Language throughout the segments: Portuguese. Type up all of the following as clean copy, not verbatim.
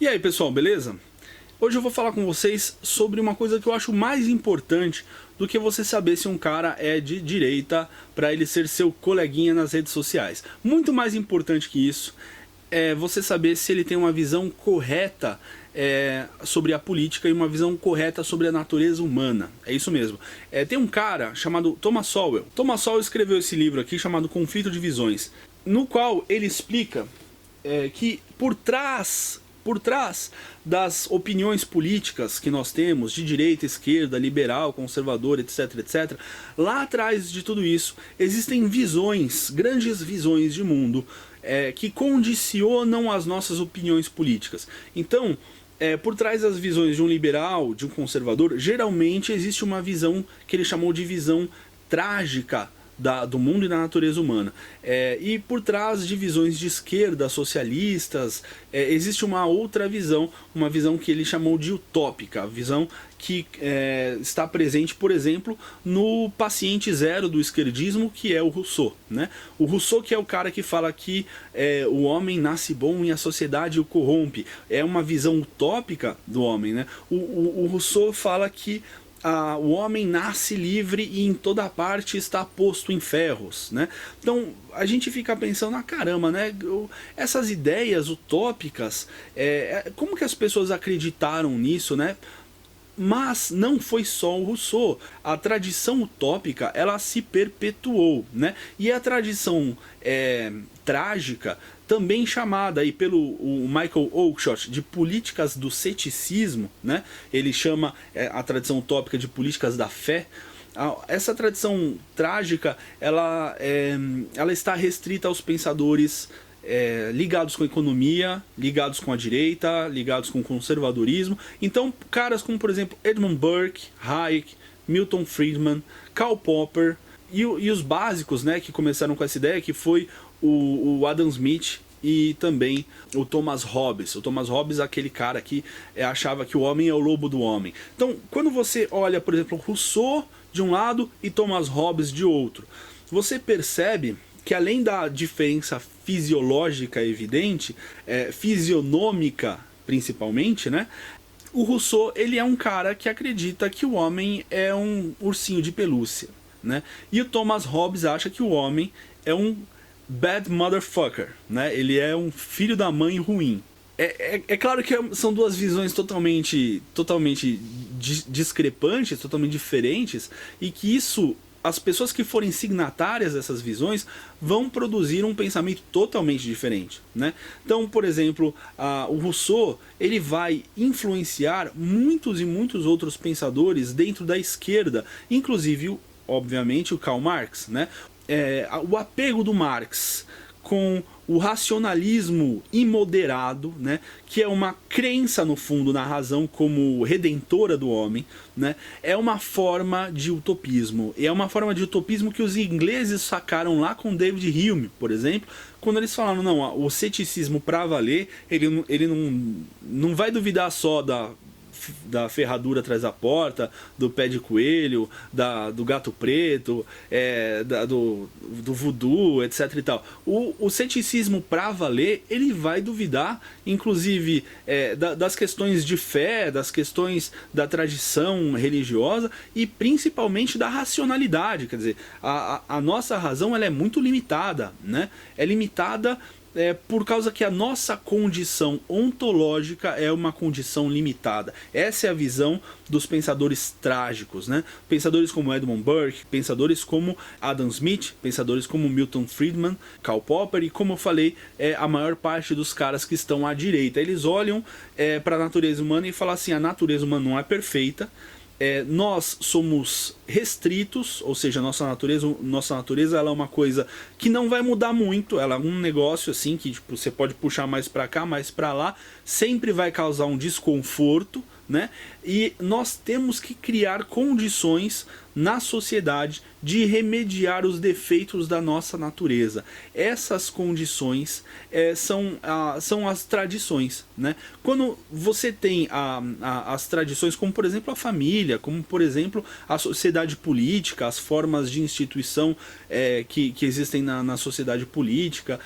E aí pessoal, beleza? Hoje eu vou falar com vocês sobre uma coisa que eu acho mais importante do que você saber se um cara é de direita para ele ser seu coleguinha nas redes sociais. Muito mais importante que isso é você saber se ele tem uma visão correta sobre a política e uma visão correta sobre a natureza humana. É isso mesmo. Tem um cara chamado Thomas Sowell. Thomas Sowell escreveu esse livro aqui chamado Conflito de Visões, no qual ele explica que por trás das opiniões políticas que nós temos, de direita, esquerda, liberal, conservador, etc, etc, lá atrás de tudo isso, existem visões, grandes visões de mundo, que condicionam as nossas opiniões políticas. Então, por trás das visões de um liberal, de um conservador, geralmente existe uma visão que ele chamou de visão trágica do mundo e da natureza humana. E por trás de visões de esquerda, socialistas, existe uma outra visão, uma visão que ele chamou de utópica, a visão que está presente, por exemplo, no paciente zero do esquerdismo, que é o Rousseau, né? O Rousseau, que é o cara que fala que o homem nasce bom e a sociedade o corrompe. É uma visão utópica do homem, né? O Rousseau fala que o homem nasce livre e em toda parte está posto em ferros, né? Então a gente fica pensando, caramba, né? Essas ideias utópicas, como que as pessoas acreditaram nisso, né? Mas não foi só o Rousseau. A tradição utópica, ela se perpetuou, né? E a tradição trágica, também chamada aí pelo Michael Oakeshott de políticas do ceticismo, né? Ele chama a tradição utópica de políticas da fé. Essa tradição trágica, ela está restrita aos pensadores ligados com a economia, ligados com a direita, ligados com o conservadorismo. Então, caras como, por exemplo, Edmund Burke, Hayek, Milton Friedman, Karl Popper e os básicos, né, que começaram com essa ideia, que foi o Adam Smith e também o Thomas Hobbes. O Thomas Hobbes é aquele cara que achava que o homem é o lobo do homem. Então, quando você olha, por exemplo, Rousseau de um lado e Thomas Hobbes de outro, você percebe que além da diferença fisiológica evidente, fisionômica principalmente, né? O Rousseau, ele é um cara que acredita que o homem é um ursinho de pelúcia, né? E o Thomas Hobbes acha que o homem é um bad motherfucker, né? Ele é um filho da mãe ruim. É claro que são duas visões totalmente discrepantes, totalmente diferentes, e que isso, as pessoas que forem signatárias dessas visões vão produzir um pensamento totalmente diferente, né? Então, por exemplo, o Rousseau, ele vai influenciar muitos e muitos outros pensadores dentro da esquerda, inclusive, obviamente, o Karl Marx, né? O apego do Marx com o racionalismo imoderado, né, que é uma crença no fundo na razão como redentora do homem, né, é uma forma de utopismo. E é uma forma de utopismo que os ingleses sacaram lá com David Hume, por exemplo, quando eles falaram, não, o ceticismo para valer, ele não vai duvidar só da ferradura atrás da porta, do pé de coelho, do gato preto, do voodoo, etc e tal. O ceticismo pra valer, ele vai duvidar, inclusive, das questões de fé, das questões da tradição religiosa e principalmente da racionalidade. Quer dizer, a nossa razão, ela é muito limitada, né? É limitada por causa que a nossa condição ontológica é uma condição limitada. Essa é a visão dos pensadores trágicos, né? Pensadores como Edmund Burke, pensadores como Adam Smith, pensadores como Milton Friedman, Karl Popper e, como eu falei, a maior parte dos caras que estão à direita. Eles olham para a natureza humana e falam assim, a natureza humana não é perfeita, nós somos restritos, ou seja, nossa natureza ela é uma coisa que não vai mudar muito, ela é um negócio assim que tipo, você pode puxar mais para cá, mais para lá, sempre vai causar um desconforto, né? E nós temos que criar condições na sociedade de remediar os defeitos da nossa natureza. Essas condições são as tradições, né? Quando você tem as tradições, como por exemplo a família, como por exemplo a sociedade política, as formas de instituição que existem na sociedade política,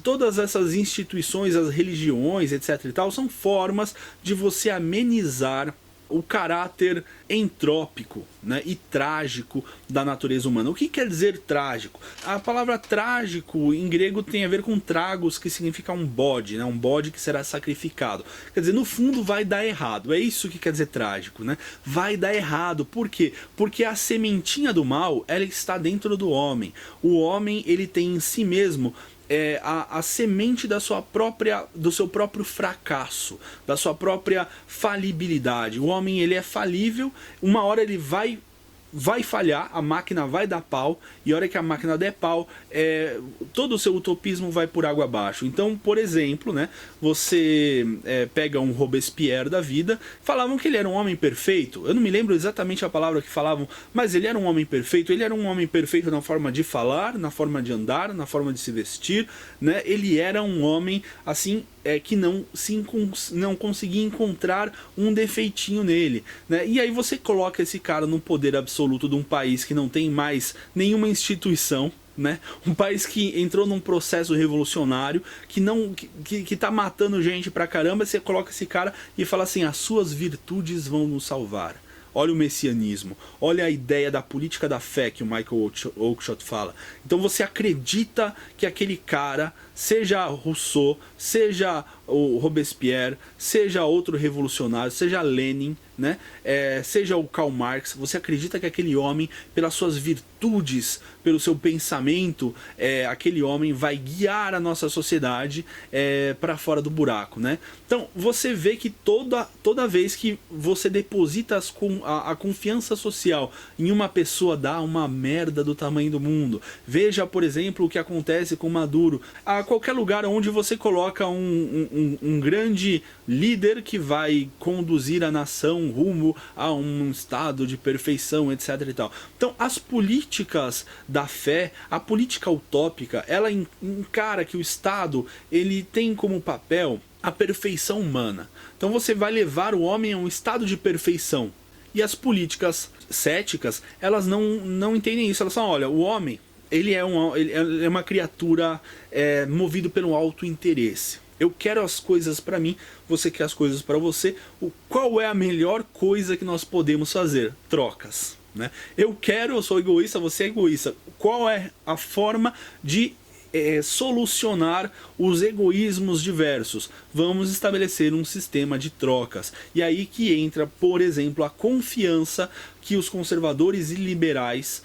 todas essas instituições, as religiões, etc. e tal, são formas de você amenizar o caráter entrópico, né, e trágico da natureza humana. O que quer dizer trágico? A palavra trágico em grego tem a ver com tragos, que significa um bode, né, um bode que será sacrificado. Quer dizer, no fundo vai dar errado. É isso que quer dizer trágico, né? Vai dar errado. Por quê? Porque a sementinha do mal, ela está dentro do homem. O homem, ele tem em si mesmo a semente do seu próprio fracasso, da sua própria falibilidade. O homem, ele é falível, uma hora ele vai falhar, a máquina vai dar pau, e a hora que a máquina der pau, todo o seu utopismo vai por água abaixo. Então, por exemplo, né, você pega um Robespierre da vida, falavam que ele era um homem perfeito, eu não me lembro exatamente a palavra que falavam, mas ele era um homem perfeito, na forma de falar, na forma de andar, na forma de se vestir, né? Ele era um homem, assim, que não conseguia encontrar um defeitinho nele, né? E aí você coloca esse cara no poder absoluto de um país que não tem mais nenhuma instituição, né? Um país que entrou num processo revolucionário, que tá matando gente pra caramba. Você coloca esse cara e fala assim: as suas virtudes vão nos salvar. Olha o messianismo, olha a ideia da política da fé que o Michael Oakeshott fala. Então você acredita que aquele cara, seja Rousseau, seja o Robespierre, seja outro revolucionário, seja Lenin, né? Seja o Karl Marx, você acredita que aquele homem, pelas suas virtudes, pelo seu pensamento, aquele homem vai guiar a nossa sociedade para fora do buraco, né? Então você vê que toda vez que você deposita a confiança social em uma pessoa, dá uma merda do tamanho do mundo. Veja, por exemplo, o que acontece com Maduro. A qualquer lugar onde você coloca um grande líder que vai conduzir a nação rumo a um estado de perfeição, etc. e tal. Então, as políticas da fé, a política utópica, ela encara que o Estado, ele tem como papel a perfeição humana. Então você vai levar o homem a um estado de perfeição. E as políticas céticas, elas não entendem isso. Elas falam: olha, o homem, ele é uma criatura movido pelo autointeresse. Eu quero as coisas para mim, você quer as coisas para você. Qual é a melhor coisa que nós podemos fazer? Trocas, né? Eu sou egoísta, você é egoísta. Qual é a forma de solucionar os egoísmos diversos? Vamos estabelecer um sistema de trocas. E aí que entra, por exemplo, a confiança que os conservadores e liberais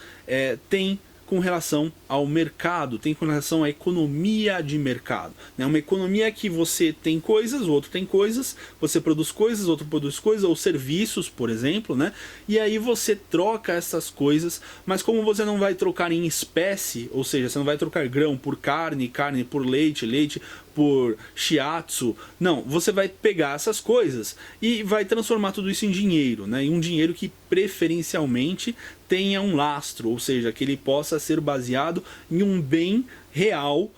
têm com relação ao mercado, tem com relação à economia de mercado, né? Uma economia que você tem coisas, o outro tem coisas, você produz coisas, outro produz coisas, ou serviços, por exemplo, né? E aí você troca essas coisas, mas como você não vai trocar em espécie, ou seja, você não vai trocar grão por carne, carne por leite, leite por shiatsu, não, você vai pegar essas coisas e vai transformar tudo isso em dinheiro, né? Em um dinheiro que preferencialmente tenha um lastro, ou seja, que ele possa ser baseado em um bem real,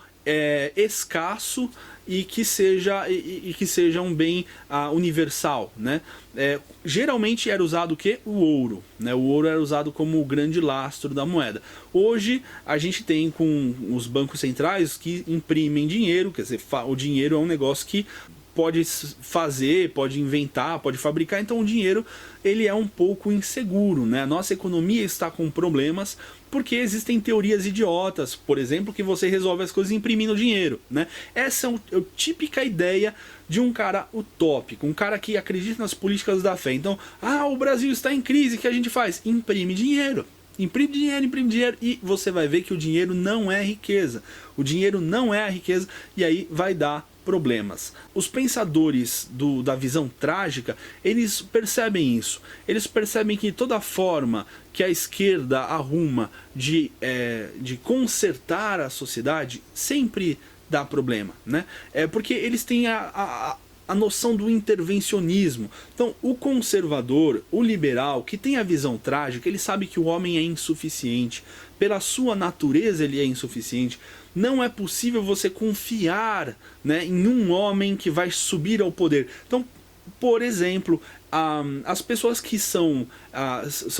escasso, e que seja um bem universal, né? Geralmente era usado o quê? O ouro, né? O ouro era usado como o grande lastro da moeda. Hoje a gente tem com os bancos centrais que imprimem dinheiro, quer dizer, o dinheiro é um negócio que pode fazer, pode inventar, pode fabricar. Então o dinheiro, ele é um pouco inseguro, né? A nossa economia está com problemas porque existem teorias idiotas, por exemplo, que você resolve as coisas imprimindo dinheiro, né? Essa é a típica ideia de um cara utópico, um cara que acredita nas políticas da fé. Então, o Brasil está em crise, o que a gente faz? Imprime dinheiro. Imprime dinheiro, e você vai ver que o dinheiro não é riqueza. O dinheiro não é a riqueza, e aí vai dar problemas. Os pensadores da visão trágica, eles percebem isso. Eles percebem que toda forma que a esquerda arruma de consertar a sociedade sempre dá problema, né? Porque eles têm a noção do intervencionismo. Então, o conservador, o liberal, que tem a visão trágica, ele sabe que o homem é insuficiente. Pela sua natureza, ele é insuficiente. Não é possível você confiar, né, em um homem que vai subir ao poder. Então, por exemplo, as pessoas que são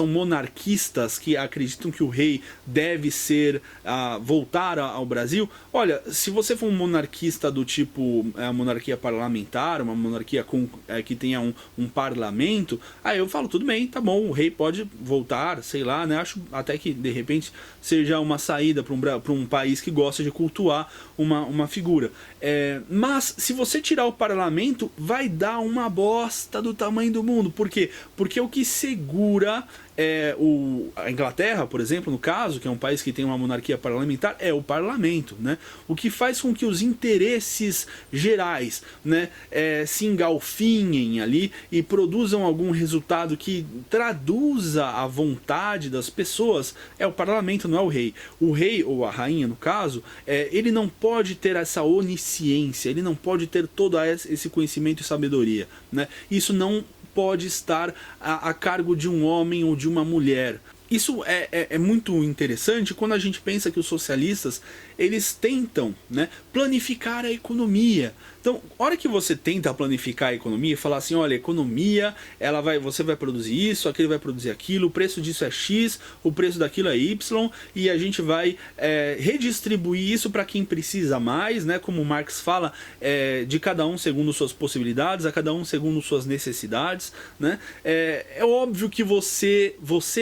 monarquistas, que acreditam que o rei deve voltar ao Brasil, olha, se você for um monarquista do tipo a monarquia parlamentar, uma monarquia que tenha um parlamento, aí eu falo, tudo bem, tá bom, o rei pode voltar, sei lá, né? Acho até que de repente seja uma saída para um país que gosta de cultuar uma figura. Mas se você tirar o parlamento, vai dar uma bosta do tamanho do mundo. Por quê? Porque o que segura a Inglaterra, por exemplo, no caso, que é um país que tem uma monarquia parlamentar, é o parlamento, né? O que faz com que os interesses gerais, né, se engalfinhem ali e produzam algum resultado que traduza a vontade das pessoas é o parlamento, não é o rei. O rei, ou a rainha no caso, ele não pode ter essa onisciência, ele não pode ter todo esse conhecimento e sabedoria, né? Isso não pode estar a cargo de um homem ou de uma mulher. Isso é muito interessante quando a gente pensa que os socialistas, eles tentam, né, planificar a economia. Então, a hora que você tenta planificar a economia, falar assim, olha, a economia, você vai produzir isso, aquele vai produzir aquilo, o preço disso é X, o preço daquilo é Y, e a gente vai redistribuir isso para quem precisa mais, né, como Marx fala, de cada um segundo suas possibilidades, a cada um segundo suas necessidades, né? É óbvio que você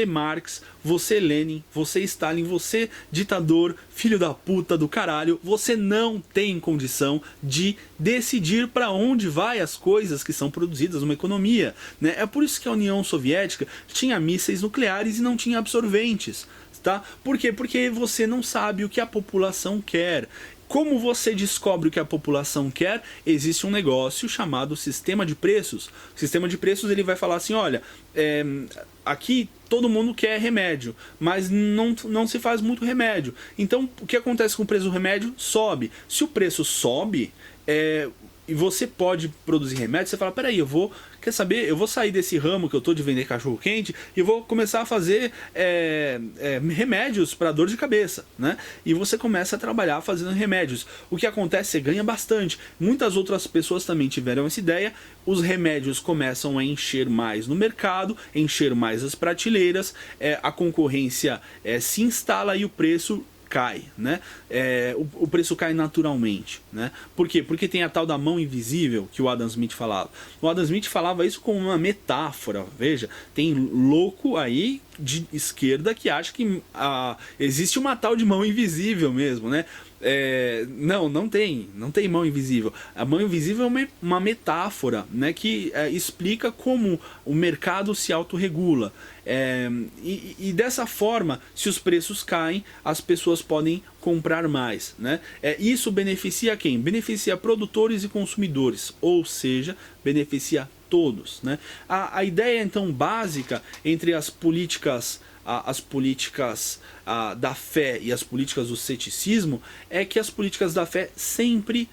Marx, você Lenin, você Stalin, você ditador, filho da puta do caralho, você não tem condição de decidir para onde vai as coisas que são produzidas numa economia, né? É por isso que a União Soviética tinha mísseis nucleares e não tinha absorventes, tá? Por quê? Porque você não sabe o que a população quer. Como você descobre o que a população quer? Existe um negócio chamado sistema de preços. O sistema de preços, ele vai falar assim, olha, aqui todo mundo quer remédio, mas não se faz muito remédio. Então, o que acontece com o preço do remédio? Sobe. Se o preço sobe, e você pode produzir remédio, você fala, peraí, quer saber, eu vou sair desse ramo que eu tô de vender cachorro quente e vou começar a fazer remédios para dor de cabeça, né? E você começa a trabalhar fazendo remédios. O que acontece, você ganha bastante. Muitas outras pessoas também tiveram essa ideia, os remédios começam a encher mais no mercado, encher mais as prateleiras, a concorrência se instala e o preço cai, né? O preço cai naturalmente, né? Por quê? Porque tem a tal da mão invisível que o Adam Smith falava. O Adam Smith falava isso como uma metáfora. Veja, tem louco aí de esquerda que acha que existe uma tal de mão invisível mesmo, né? Não tem mão invisível. A mão invisível é uma metáfora, né, que explica como o mercado se autorregula. E dessa forma, se os preços caem, as pessoas podem comprar mais, né? Isso beneficia quem? Beneficia produtores e consumidores, ou seja, beneficia todos, né? A ideia então básica entre as políticas da fé e as políticas do ceticismo é que as políticas da fé sempre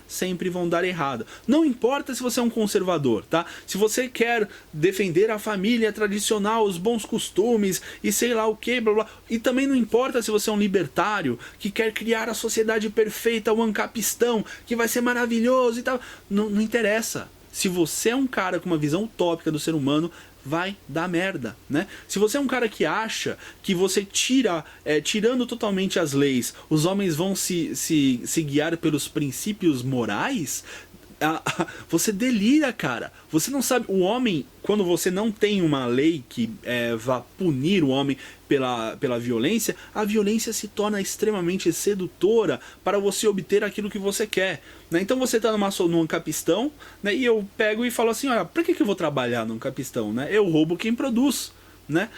vão dar errado. Não importa se você é um conservador, tá? Se você quer defender a família tradicional, os bons costumes e sei lá o que, blá blá. E também não importa se você é um libertário que quer criar a sociedade perfeita, o ancapistão, que vai ser maravilhoso e tal. Não interessa. Se você é um cara com uma visão utópica do ser humano, vai dar merda, né? Se você é um cara que acha que você tirando totalmente as leis, os homens vão se guiar pelos princípios morais, você delira, cara. Você não sabe, o homem, quando você não tem uma lei que vá punir o homem pela violência, a violência se torna extremamente sedutora para você obter aquilo que você quer, né? Então você está num capistão, né, e eu pego e falo assim, olha, para que eu vou trabalhar num capistão, né? Eu roubo quem produz, né?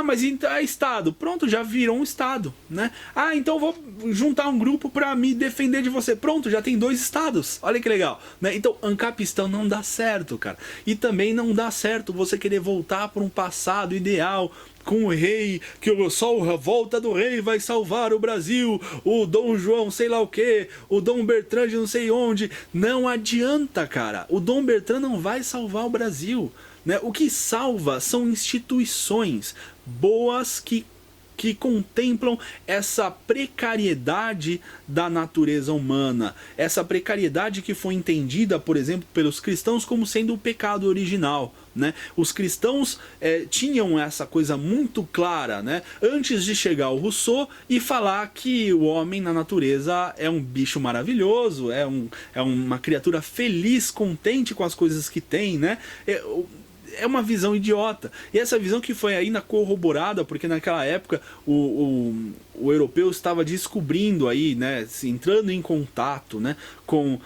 Mas então é Estado. Pronto, já virou um Estado, né? Então eu vou juntar um grupo para me defender de você. Pronto, já tem 2 Estados. Olha que legal, né? Então, ancapistão não dá certo, cara. E também não dá certo você querer voltar para um passado ideal, com o rei, que só a volta do rei vai salvar o Brasil, o Dom João sei lá o que, o Dom Bertrand de não sei onde. Não adianta, cara, o Dom Bertrand não vai salvar o Brasil, né? O que salva são instituições boas que contemplam essa precariedade da natureza humana, essa precariedade que foi entendida, por exemplo, pelos cristãos como sendo o pecado original, né? Os cristãos tinham essa coisa muito clara, né? Antes de chegar o Rousseau e falar que o homem na natureza é um bicho maravilhoso, é uma criatura feliz, contente com as coisas que tem, né? É uma visão idiota. E essa visão que foi ainda corroborada, porque naquela época o europeu estava descobrindo aí, né, entrando em contato, né, com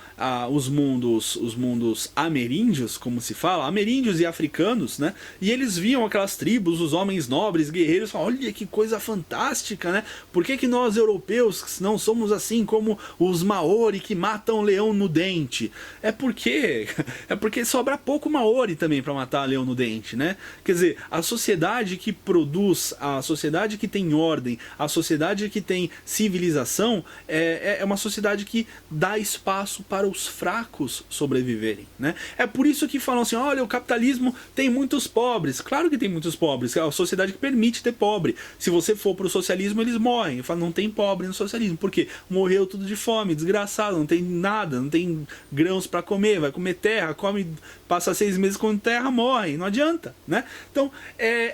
os mundos ameríndios, como se fala, ameríndios e africanos, né, e eles viam aquelas tribos, os homens nobres, guerreiros, falavam, olha que coisa fantástica, né, por que nós europeus não somos assim como os Maori que matam leão no dente? É porque sobra pouco Maori também para matar leão no dente, né? Quer dizer, a sociedade que produz, a sociedade que tem ordem, a sociedade que tem civilização é uma sociedade que dá espaço para os fracos sobreviverem, né? É por isso que falam assim, olha, o capitalismo tem muitos pobres. Claro que tem muitos pobres, é a sociedade que permite ter pobre. Se você for pro socialismo, eles morrem. Fala, não tem pobre no socialismo, porque morreu tudo de fome, desgraçado, não tem nada, não tem grãos para comer, vai comer terra, come, passa 6 meses com terra, morre, não adianta, né? Então,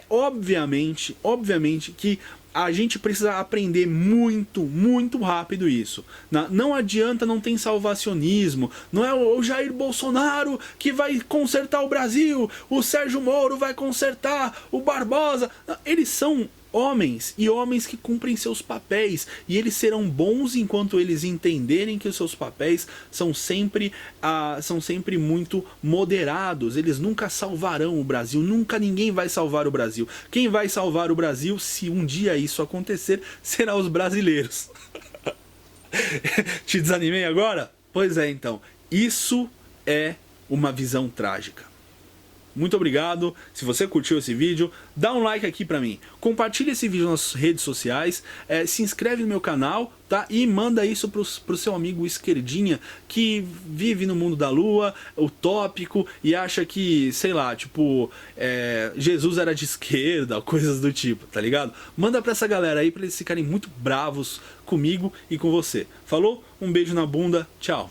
obviamente que a gente precisa aprender muito rápido isso. Não adianta, não tem salvacionismo. Não é o Jair Bolsonaro que vai consertar o Brasil, o Sérgio Moro vai consertar, o Barbosa. Eles são homens, e homens que cumprem seus papéis, e eles serão bons enquanto eles entenderem que os seus papéis são sempre muito moderados. Eles nunca salvarão o Brasil, nunca ninguém vai salvar o Brasil. Quem vai salvar o Brasil, se um dia isso acontecer, será os brasileiros. Te desanimei agora? Pois é, então, isso é uma visão trágica. Muito obrigado. Se você curtiu esse vídeo, dá um like aqui pra mim. Compartilha esse vídeo nas redes sociais. Se inscreve no meu canal, tá? E manda isso pro seu amigo esquerdinha que vive no mundo da lua, utópico, e acha que, sei lá, tipo, Jesus era de esquerda, coisas do tipo, tá ligado? Manda pra essa galera aí pra eles ficarem muito bravos comigo e com você. Falou? Um beijo na bunda. Tchau.